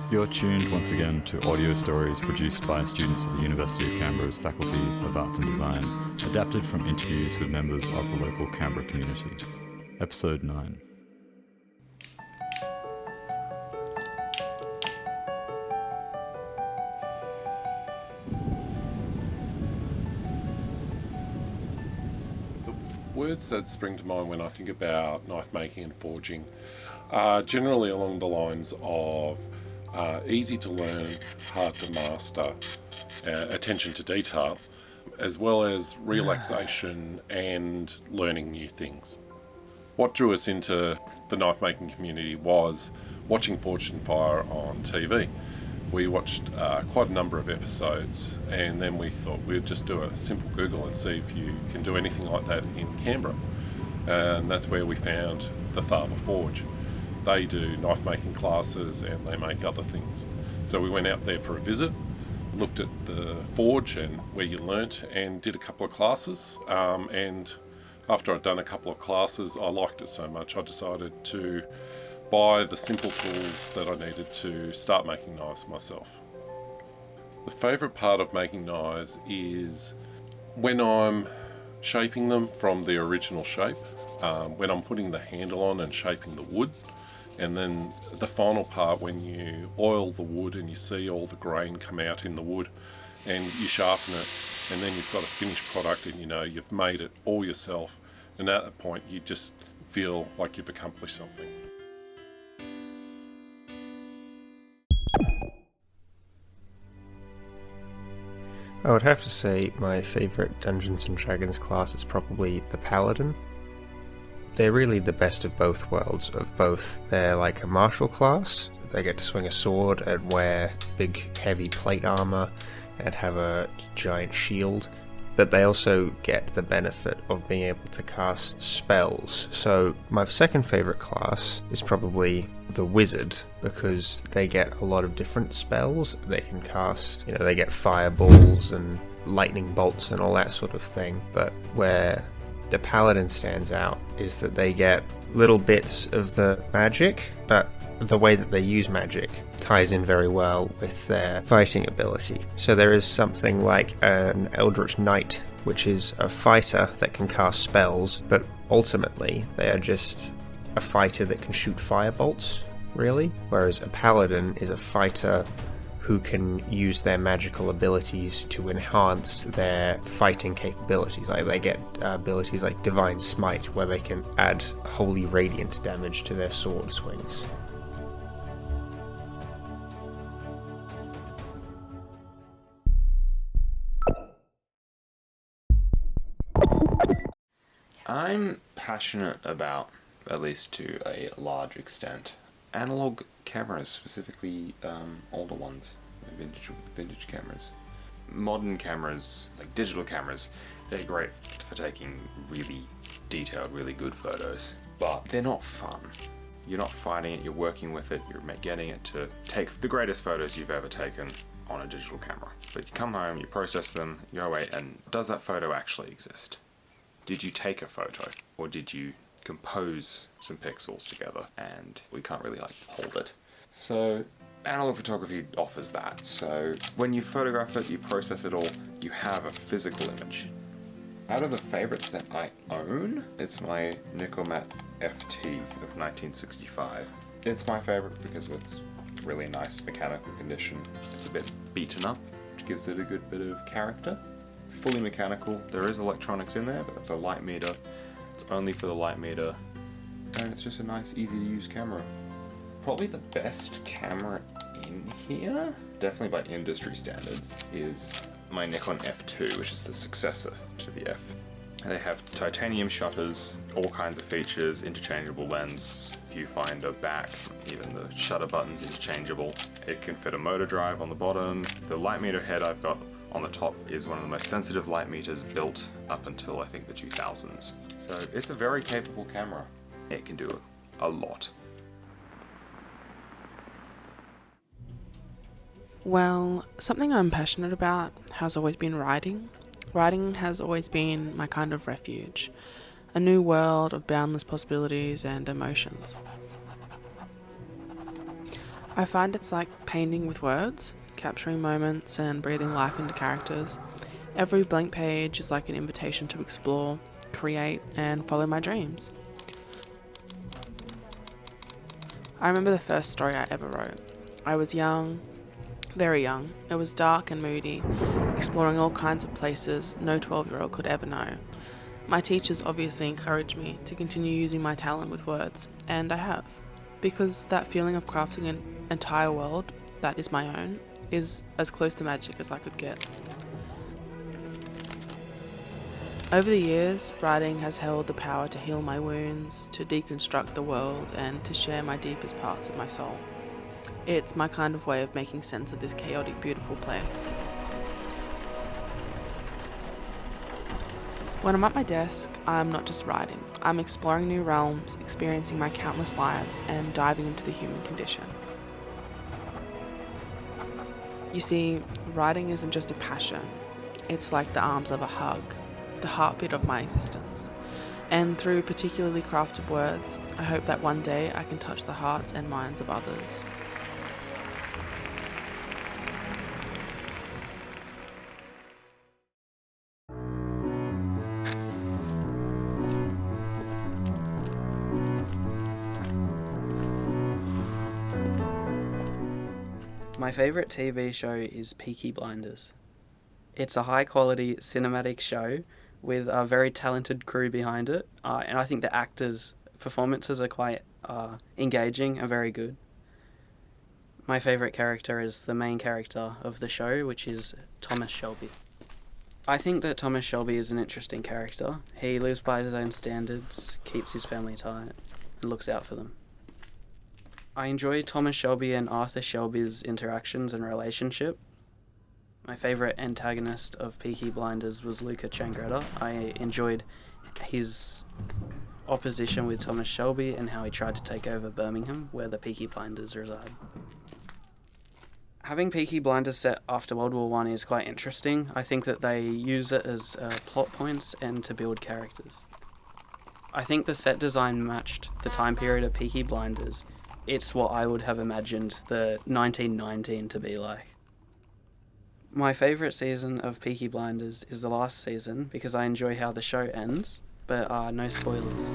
You're tuned once again to audio stories produced by students at the University of Canberra's Faculty of Arts and Design, adapted from interviews with members of the local Canberra community. Episode 9. Words that spring to mind when I think about knife making and forging are generally along the lines of easy to learn, hard to master, attention to detail, as well as relaxation and learning new things. What drew us into the knife making community was watching Forged in Fire on TV. We watched quite a number of episodes, and then we thought we'd just do a simple Google and see if you can do anything like that in Canberra. And that's where we found the Thaba Forge. They do knife making classes and they make other things. So we went out there for a visit, looked at the forge and where you learnt, and did a couple of classes. And after I'd done a couple of classes, I liked it so much I decided to buy the simple tools that I needed to start making knives myself. The favourite part of making knives is when I'm shaping them from the original shape, when I'm putting the handle on and shaping the wood, and then the final part when you oil the wood and you see all the grain come out in the wood and you sharpen it, and then you've got a finished product and you know you've made it all yourself, and at that point you just feel like you've accomplished something. I would have to say my favourite Dungeons & Dragons class is probably the Paladin. They're really the best of both worlds, they're like a martial class, they get to swing a sword and wear big heavy plate armour and have a giant shield, but they also get the benefit of being able to cast spells. So my second favourite class is probably the Wizard, because they get a lot of different spells. They can cast, they get fireballs and lightning bolts and all that sort of thing, but where the Paladin stands out is that they get little bits of the magic, but the way that they use magic ties in very well with their fighting ability. So there is something like an Eldritch Knight, which is a fighter that can cast spells, but ultimately they are just a fighter that can shoot firebolts, really. Whereas a Paladin is a fighter who can use their magical abilities to enhance their fighting capabilities. Like they get abilities like Divine Smite, where they can add Holy Radiant damage to their sword swings. I'm passionate about, at least to a large extent, analog cameras, specifically older ones, vintage cameras. Modern cameras, like digital cameras, they're great for taking really detailed, really good photos, but they're not fun. You're not fighting it, you're working with it, you're getting it to take the greatest photos you've ever taken on a digital camera. But you come home, you process them, you go away, and does that photo actually exist? Did you take a photo, or did you compose some pixels together and we can't really hold it? So analog photography offers that. So when you photograph it, you process it all, you have a physical image. Out of the favorites that I own, it's my Nicomat FT of 1965. It's my favorite because it's really nice mechanical condition. It's a bit beaten up, which gives it a good bit of character. Fully mechanical. There is electronics in there, but it's a light meter. It's only for the light meter, and it's just a nice, easy to use camera. Probably the best camera in here, definitely by industry standards, is my Nikon F2, which is the successor to the F. And they have titanium shutters, all kinds of features, interchangeable lens, viewfinder back, even the shutter button's interchangeable. It can fit a motor drive on the bottom. The light meter head I've got on the top is one of the most sensitive light meters built up until I think the 2000s. So it's a very capable camera. It can do a lot. Well, something I'm passionate about has always been writing. Writing has always been my kind of refuge, a new world of boundless possibilities and emotions. I find it's like painting with words, capturing moments and breathing life into characters. Every blank page is like an invitation to explore, create, and follow my dreams. I remember the first story I ever wrote. I was young, very young. It was dark and moody, exploring all kinds of places no 12-year-old could ever know. My teachers obviously encouraged me to continue using my talent with words, and I have. Because that feeling of crafting an entire world that is my own is as close to magic as I could get. Over the years, writing has held the power to heal my wounds, to deconstruct the world, and to share my deepest parts of my soul. It's my kind of way of making sense of this chaotic, beautiful place. When I'm at my desk, I'm not just writing. I'm exploring new realms, experiencing my countless lives, and diving into the human condition. You see, writing isn't just a passion. It's like the arms of a hug, the heartbeat of my existence. And through particularly crafted words, I hope that one day I can touch the hearts and minds of others. My favourite TV show is Peaky Blinders. It's a high-quality cinematic show with a very talented crew behind it, and I think the actors' performances are quite engaging and very good. My favourite character is the main character of the show, which is Thomas Shelby. I think that Thomas Shelby is an interesting character. He lives by his own standards, keeps his family tight, and looks out for them. I enjoy Thomas Shelby and Arthur Shelby's interactions and relationship. My favourite antagonist of Peaky Blinders was Luca Changretta. I enjoyed his opposition with Thomas Shelby and how he tried to take over Birmingham, where the Peaky Blinders reside. Having Peaky Blinders set after World War I is quite interesting. I think that they use it as plot points and to build characters. I think the set design matched the time period of Peaky Blinders. It's what I would have imagined the 1919 to be like. My favourite season of Peaky Blinders is the last season because I enjoy how the show ends, but no spoilers.